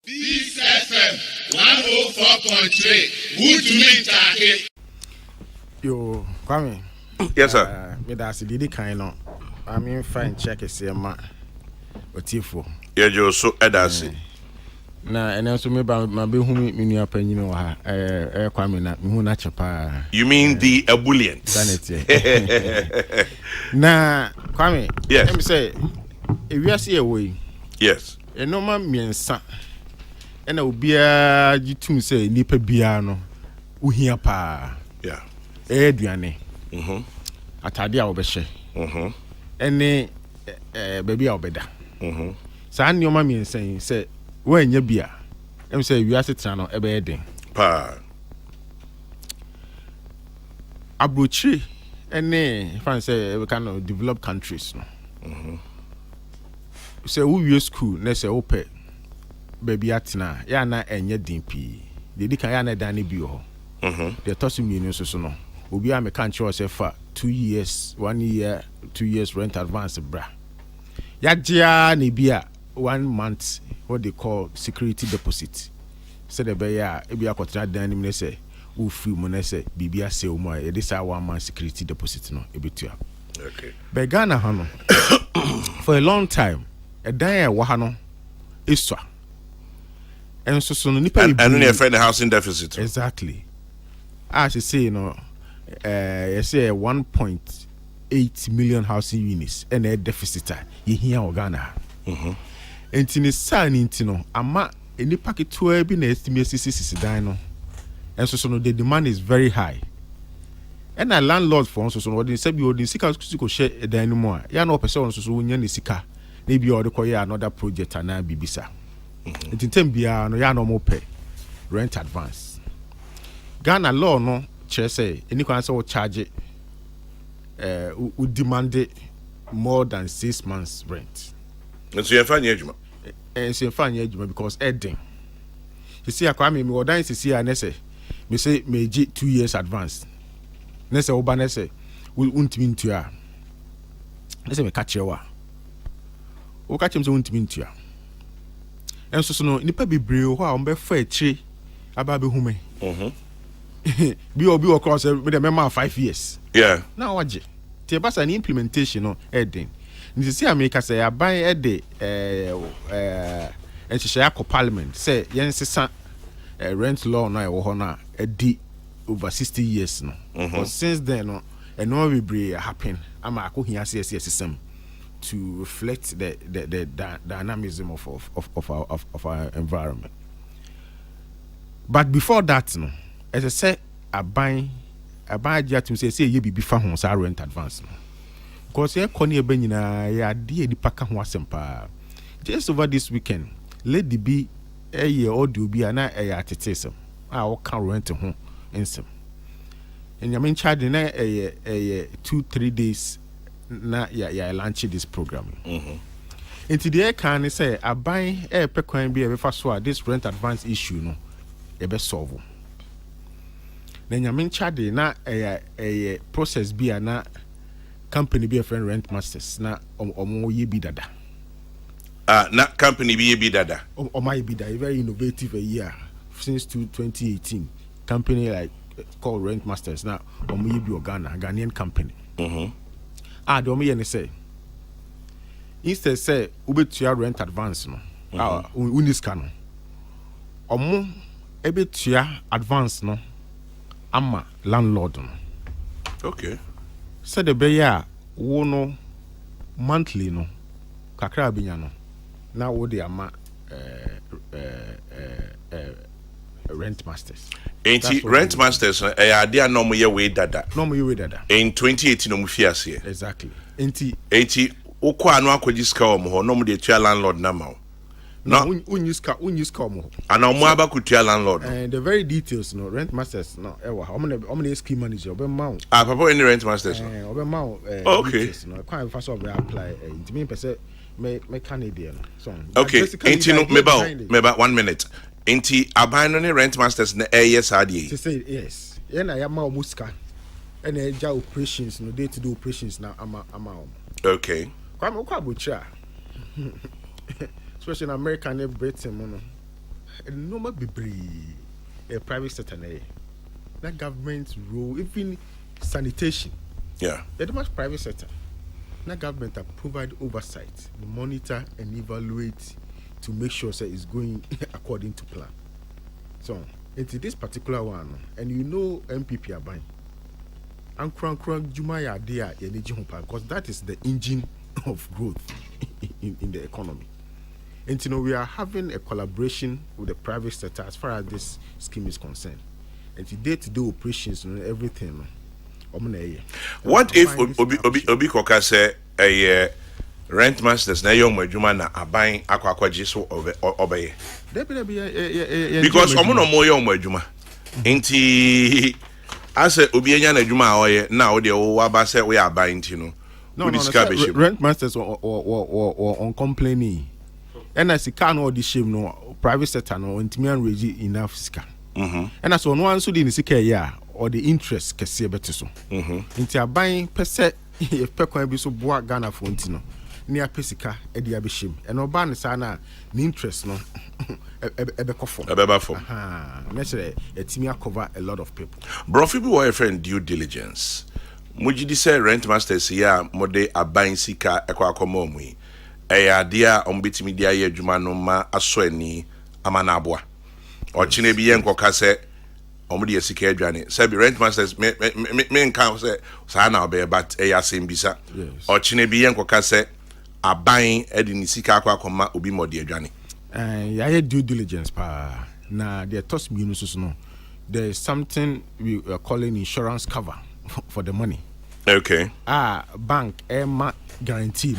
This FM 104.3. Good to meet you. Yo, Kwame. Yes, sir. Me that's the kind of. I mean, fine check is here, man. What you for? Yeah, you so edasi. Na, and also me ba be who me ni apanyin wa ha. Kwame na me hu na chepa. You mean the ebullient? Sanity. Na, Kwame. Yes. Let me say, if you see a way. Yes. E no ma miensa. E na obia gitum say nipa bia no. Uhia pa. Yeah. Aduane. Atade a obehye. Ene baby a obeda. Sa nneoma mi nsen say wanya bia. Em say wiase tena no ebe eden. Pa. Abrochire ene fan say we kind of developed countries no. Say who we school na say ope baby atena ya na enye dimpi. Dedi kan ya na dan ne bi ho. The tossing me so no. Obi a me kan che say for 2 years, 1 year, 2 years rent advance bra. Ya gia ne bia 1 month what they call security deposit. Say the be ya e bia kotra dan ni me say wo free mo na say bibia say o mo e dey say 1 month security deposit no e betua. Okay. Be Ghana ha no for a long time e dan e wa ha no iswa. And so no nipa and then you find the housing deficit. Exactly. As you say, you know, you say 1.8 million housing units and a deficit. You hear Ghana. And in the sun, no, ama any packet 12 in estimate 66 dino. And so no, the demand is very high. And a landlord for us, so they said you didn't seek share a anymore. You know, person so when you sika, maybe you require another project and I bibisa. It in term bia no ya no more pay rent advance. Ghana law no che say any can say charge would demand more than 6 months rent. And so you find your And so you find your because edding. You see Kwame me odan see and say me say me 2 years advance. Ne say oba ne say we untimi ntua. Ne say me catch you wa. O catch him say untimi ntua. And so no nipa bebree ho a ombe fa echi aba be hume. Bi obi across me the member 5 years. Yeah. Now waje. Ti ba sa ni implementation no edin. Nti see America say aban e de enhyehyɛ akɔ parliament say yen sesa rent law na e wo ho na edi over 60 years no. But since then no no bebree happen ama akohia system to reflect the dynamism of our environment. But before that, no, as I said, I buy to say ye be fa ho sa rent advance no. Because ye koni e benyina ya de di paka ho asempa. Just over this weekend, lady be a year audio be na e ya tetesem. O kan rent ho ensem. And you charge na 2-3 days na ya launch this program. Into the air can say I buy a pecoin be a so this rent advance issue no e be solve. Then you charge na a process be na company be a friend rent masters na omo ye bi dada. Na company be dada. O my be dada very innovative a year since 2018. Company like called Rent Masters na omo ye bi Ghanaian company. The omo say instead say ubetua rent advance no uniska no omo ebetua advance no ama landlord no. Okay. Said the beya wo no monthly no kakra binya no na wo de ama rent masters. Ain't rent masters idea no mo ye we dada. No mo ye we dada. In 2018 no mo fiase. Exactly. Ain't okọ anu akwaji ska o mo ho no mo de tua landlord na ma o. No unyiska mo. Ana o mo aba kutua landlord. And the very details no rent masters no e wa. Omo na scheme manager obe ma o. Papa any rent masters no. Obe ma o. Okay. No kwa fa so apply into me person me Canadian so. Okay. Ain't no meba 1 minute. Inti aban no rent masters na yes ade. Say yes. Ye na ya ma muska. And eja operations no day to day operations na ama. Okay. Kwa bocha. Especially in America and Britain, no more be a private sector that government role even sanitation. Yeah. Very much private sector. Now government have provide oversight, monitor and evaluate to make sure that it's going according to plan. So into this particular one, and you know MPP are buying. And crank Jumaya there because that is the engine of growth in the economy. And you know we are having a collaboration with the private sector as far as this scheme is concerned. And to day-to-day operations and everything. What if Obi Koka say a rent masters na yom adwuma na aban akwakwaji so obeye? Because omo no mo yom adwuma. Nti ase obi enya na adwuma a oye na wo de wo aba say we aban nti no. No, rent masters or on complaining. And as can all the shame no private sector no ntimi anreji enough sika. And as no one so the sika ya or the interest kese beto so. Nti aban pese e pe kwan bi so boa Ghana for ntino. Ni apesika e dia be shame. And oba ne sa na the interest no ebe kofo. Ebe fo. Naturally etimi cover a lot of people. Brofi bi wo friend due diligence. Mujidi say rent masters ya mode aban sika ekwa mu yi. Eya dia ombetimi dia ye adwuma no ma aso ani amana aboa. Ochine bi ye nkoka se omudi esika adwane. Say be rent masters me nkan say sa na obe but eya sembisa. Ochine bi ye nkoka se aban edi ni sika akwa obi modi adwane. Ya ye due diligence pa na the toss me no so no. There is something we are calling insurance cover for the money. Okay. Bank Emma guarantee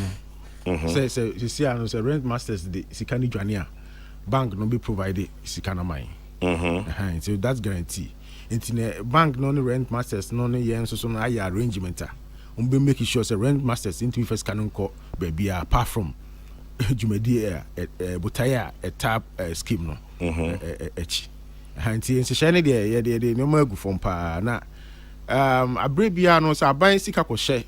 no. Say say rent masters the sikani jwania bank no be provided sikana mine. So that's guarantee. Into bank no rent masters no yen so no aya arrangement be making sure say rent masters into first canon call baby apart from jumedi butaya a tap scheme no. Echi. Hanti se shane de no magu from pa na abrebia no say aban sika ko share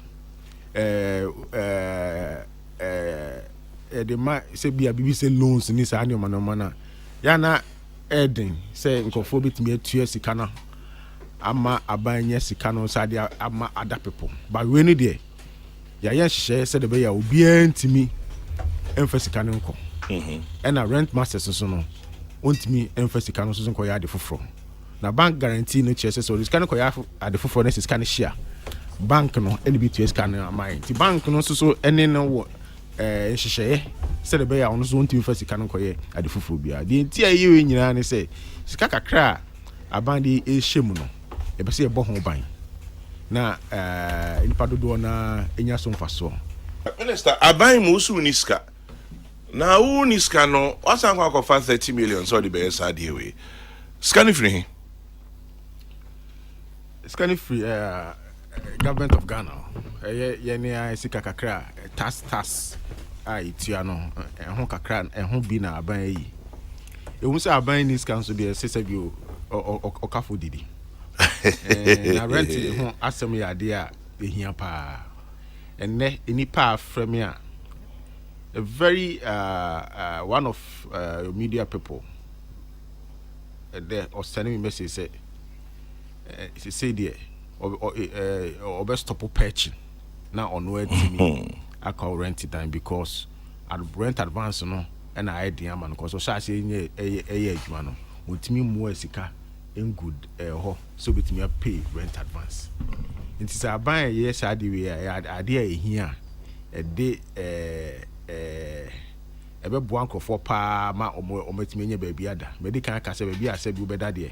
the ma say bia bibi say loans ni sa anyo mana ya na eden say nkofo bitimi atua sika na ama abanye sika no sa dia ama other people but we ni there ya yen hye say the be ya obi antimi emfa sika no nko and a rent masters so no ontimi emfa sika no so nko ya de foforo na bank guarantee no chese so sika no ko ya de foforo na sika no share bank no NBTS sika no amai ti bank no so ene no hyehyeye say the be ya ono so ontimi fa sika no ko ye ade foforo bia de ntia ye nyina ne say sika kakra abandi e hyemu no e be say e bo ho ban na nipa dodo na enya so mfaso. Minister aban mu su ni sika na u ni sika no wasan kwa 30 million so the be sade we scan free government of Ghana ye ne sika kakra tax itua no ho kakra ho bi na aban yi ehun se aban ni sika so be se bi o kafo didi na rent ho asem ya de a ehia pa enne enipa frame a very one of media people there or sending me message say there or best stop patching now on where to I call rent time because I rent advance no and I idea man because so say adwuma no ultimi mu asika in good so betimi pay rent advance it is a buy yes I do we idea here a day ebe boan crofo pa ma ometimi nya baby ada medical can say baby say be better there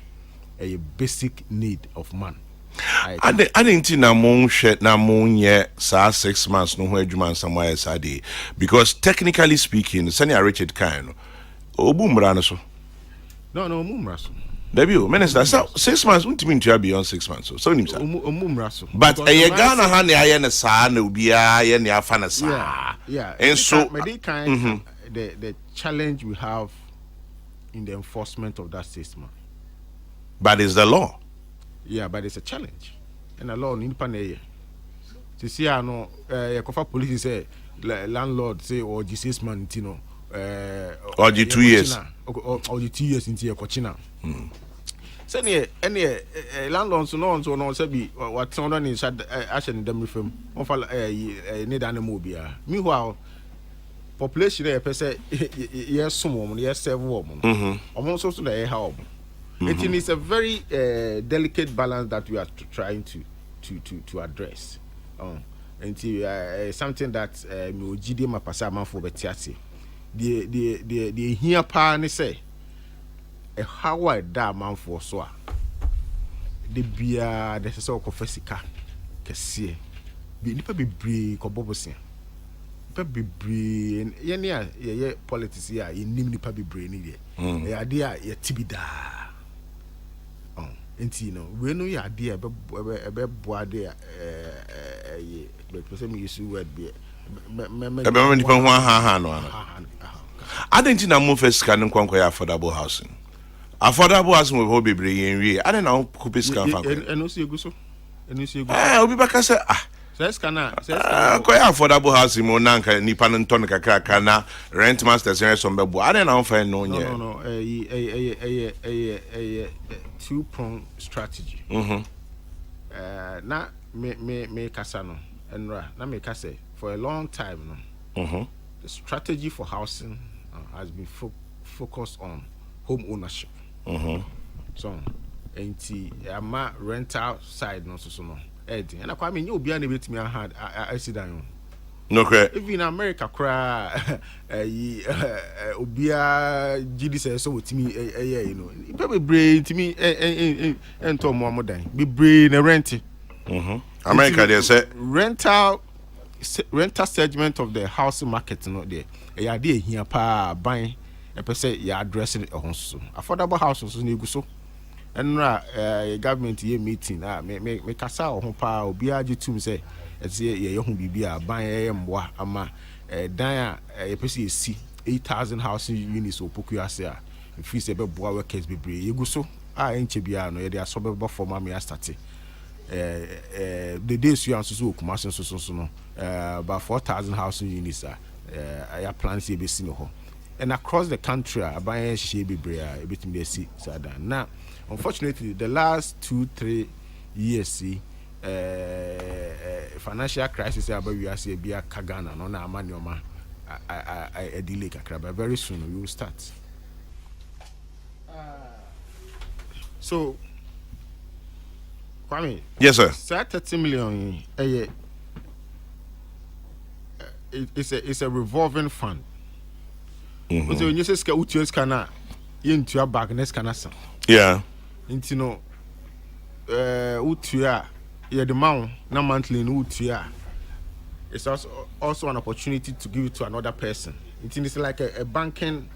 a basic need of man. I didn't na mon shit na mon ye sa 6 months no ho adwuma somewhere sade because technically speaking senior Richard Kine obu mra no so no mumra so Debbie minister so 6 months untimi ntua beyond 6 months so nim sa mumra so but e Ghana ha ne aye ne sa na obia ye ne afa na sa yeah and so medical the challenge we have in the enforcement of that system but it's the law. Yeah, but it's a challenge. And a law in Panay. To see no police say landlord say or G6 month, or G 2 years. or the 2 years into your cochina. Send any landlords no say be what someone is action them from need animal beer. Meanwhile, population there per se yes some woman, yes 7 woman. Almost also the help. It is a very delicate balance that we are trying to address. And something that me GD ma pasa man for betiasi. The here pa ne say how I da man for so the bia the so confessika kese bi nipa bebre ko bobosia nipa bebre ye politics ya ye nim nipa bebre ni de ya de a ye tibida enti no we no ya de e be boa de ye person me use word be me nipa ho ha no adenti na mo fesika ne kwankwa ya affordable housing we hope be yen I don't know who pay scan fa eno si egu so obi baka say says kana ko ya affordable housing mo nanka nipa no ton kakra na rent masters yen so mbebo I don't know fa no nye no a two-pronged strategy na me kasa no enra na me kasa for a long time no the strategy for housing has been focused on home ownership. So, ama rental side no so no. And I mean you be an bit me I sit down. No, okay. Even in America, cry obia GD say so with me you know. People brain to me and to more than be brain rent. America they say rental segment of the housing market no there. E ade here pa buying a per se you addressing a house affordable houses ni gu so enra government ye meeting me kasa ho pa obi age tum say ye ho bibia ban ye mboa ama dan a ye pese esi 8,000 housing units opoku ase a fi se be boa workers bebre ye gu so enche bia no ye dey asobe form am ya start the days you answer so kumase so no about 4,000 housing units I plan to be seen ho. And across the country, I buy a shebe brea, a bit me see sada. Now, unfortunately, the last 2-3 years, see, financial crisis, we are see be a Kagana, no na money ma, I delay kakra, but very soon we will start. So, Kwame, yes, sir. 30 million a year. It's a revolving fund. So when you say ska utu skana into your bag next kana san. Yeah. Into no utu ya the mount na monthly in utu ya. It's also an opportunity to give it to another person. It's like a banking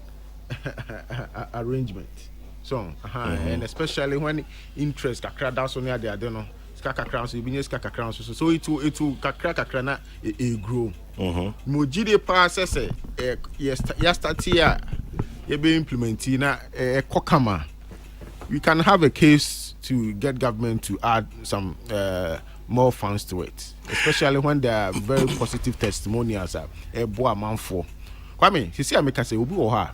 arrangement. So and especially when interest kakra down so near there, I don't know. Kakra so you ska kakra so it will kakra na it grow. Mojide process start here be implementing na kokama. We can have a case to get government to add some more funds to it, especially when there are very positive testimonials boa man for. Kwame, you see I make say obi wo ha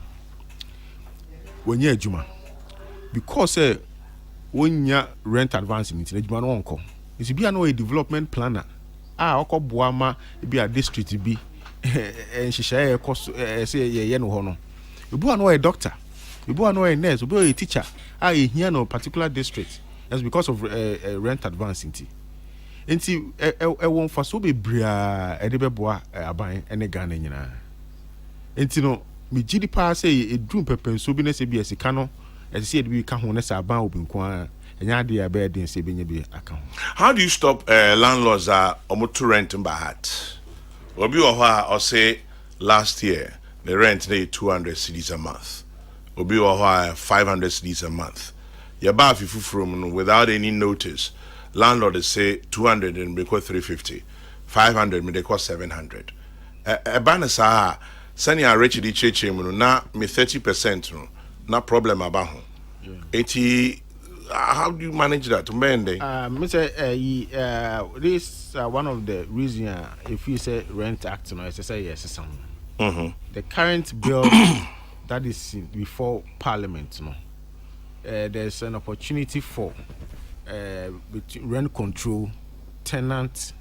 when you adwuma because when you rent advance in adwuma no onko. It be a development planner. Okoboama be a district be and she share cost say ye no ho no. You know a doctor. You know a nurse, you be a teacher. Here no particular district. That's because of rent advance nti. Nti won fa so be bria e de beboa aban ene Ghana nyina. Nti no me gidi pa say e drum pepen so bi na se bi esika no e se e bi ka ho na sa aban obi nko how do you stop landlords to rent by heart? Obi or say last year the rent they 200 cedis a month. Obi 500 cedis a month. You buy from without any notice. Landlord they say 200 and they cost 350, 500 they cost 700. A banner sa send you rich the church na me 30% no problem about home. 80. How do you manage that? This one of the reasons if you say rent act, no, it's say yes, some. The current bill that is before Parliament, there's an opportunity for rent control, tenant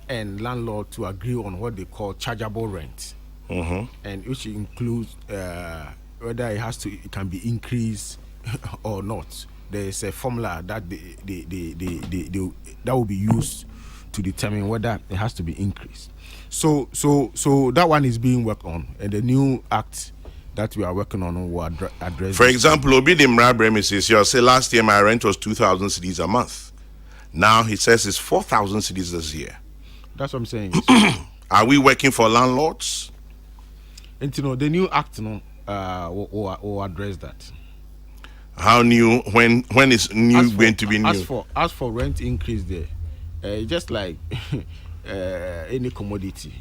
and landlord to agree on what they call chargeable rent, and which includes whether it can be increased or not. There is a formula that that will be used to determine whether it has to be increased. So that one is being worked on, and the new act that we are working on will address. For example, Obi the Mrabrem says, you say last year my rent was 2,000 cedis a month. Now he says it's 4,000 cedis this year. That's what I'm saying. Are we working for landlords? And the new act will address that. How new? When is new going to be new? As for rent increase there, just like any commodity,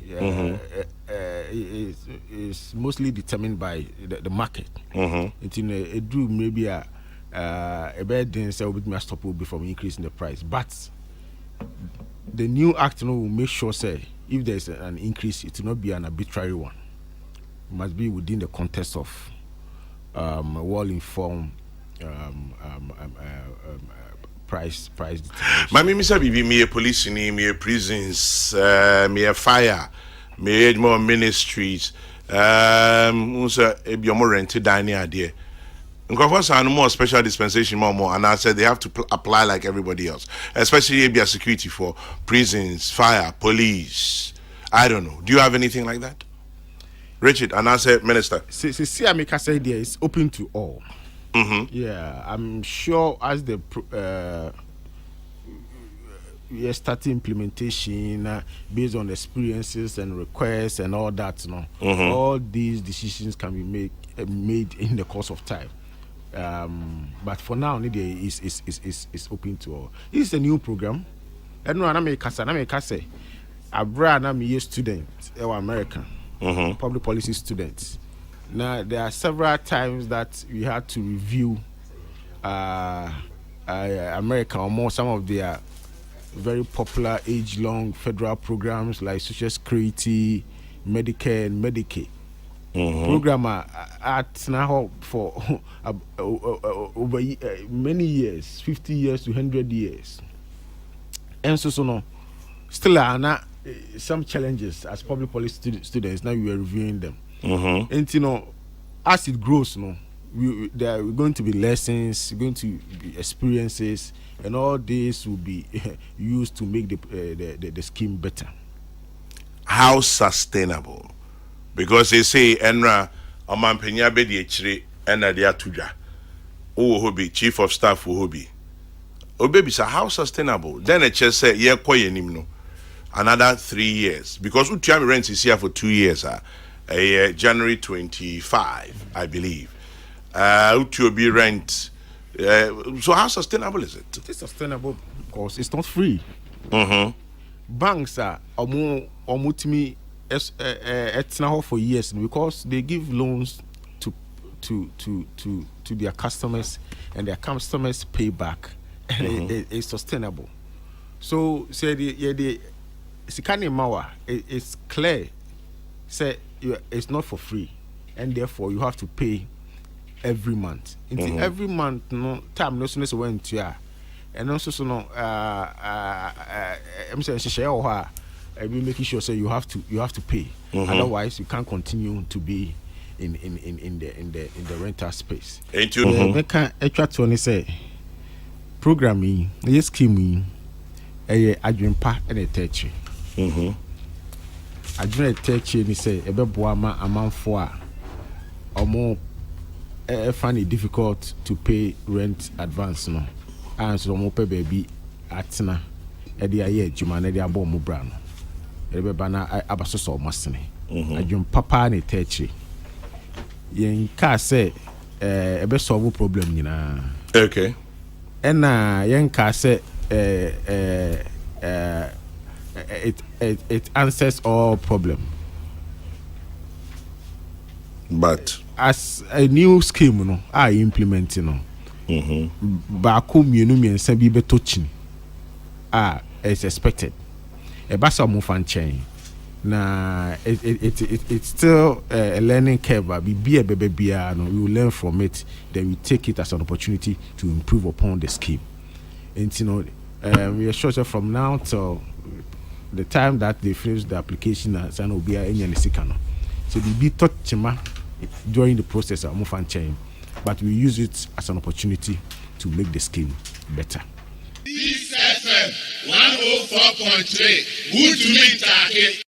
is mostly determined by the market. It do maybe a bad dance will be stop from increasing the price, but the new act will make sure say if there is an increase, it will not be an arbitrary one. It must be within the context of well-informed price determination. Mami misa bibi me a police ni me a prisons me a fire me more ministries unsa e bi omo rent dining idea. Nkofo no more special dispensation more, and I said they have to apply like everybody else, especially be a security for prisons, fire, police. I don't know. Do you have anything like that, Richard? And I said, Minister. See, I make a say there is open to all. Yeah, I'm sure as the we are starting implementation based on experiences and requests and all that. All these decisions can be made in the course of time. But for now, is open to all. This is a new program. I know I make say I'm a student, American public policy students. Now there are several times that we had to review America or more some of their very popular age-long federal programs like Social Security, Medicare, and Medicaid. Program at now for over many years, 50 years to 100 years. And so still are some challenges as public policy students. Now we are reviewing them. And as it grows, there are going to be lessons, going to be experiences, and all this will be used to make the scheme better. How sustainable? Because they say enra amampenya be di echire ena dia tuja. O hobi chief of staff o hobi. Obebi say how sustainable? Then it just say ye koye nim no. Another 3 years because Utiami rent is here for 2 years. January 25, I believe. Utuobi rent. So how sustainable is it? It is sustainable because it's not free. Banks are omutimi for years because they give loans to their customers and their customers pay back. It's sustainable. So say the Sikani Mawa it's clear. Say it's not for free, and therefore you have to pay every month. Every month, no time no sooner when to ya, and also I'm saying share or I be making sure say you have to pay. Otherwise, you can't continue to be in the rental space. Ain't you? Extra to say programming, yes, scheme, adwempa and a teacher. Adwene teacher ni say ebeboa ma amanfo a omo find it difficult to pay rent advance no and so omo pay baby atena e de aye adwuma na de abo omo bra no e be ba na abaso so masene adwum papa na teacher yen ka say ebe solve problem nyina. Okay. Ena yen ka say it answers all problem. But as a new scheme, I implementing Baku miensa bi beto chini. It's expected. A basa mo fan chain. Nah, it's still a learning curve, but we will learn from it. Then we take it as an opportunity to improve upon the scheme. And you know, we are sure from now till the time that they finish the application, as an obia any sikano. So we be taught during the process of move and change, but we use it as an opportunity to make the scheme better. This FM 104.3. Good to meet you.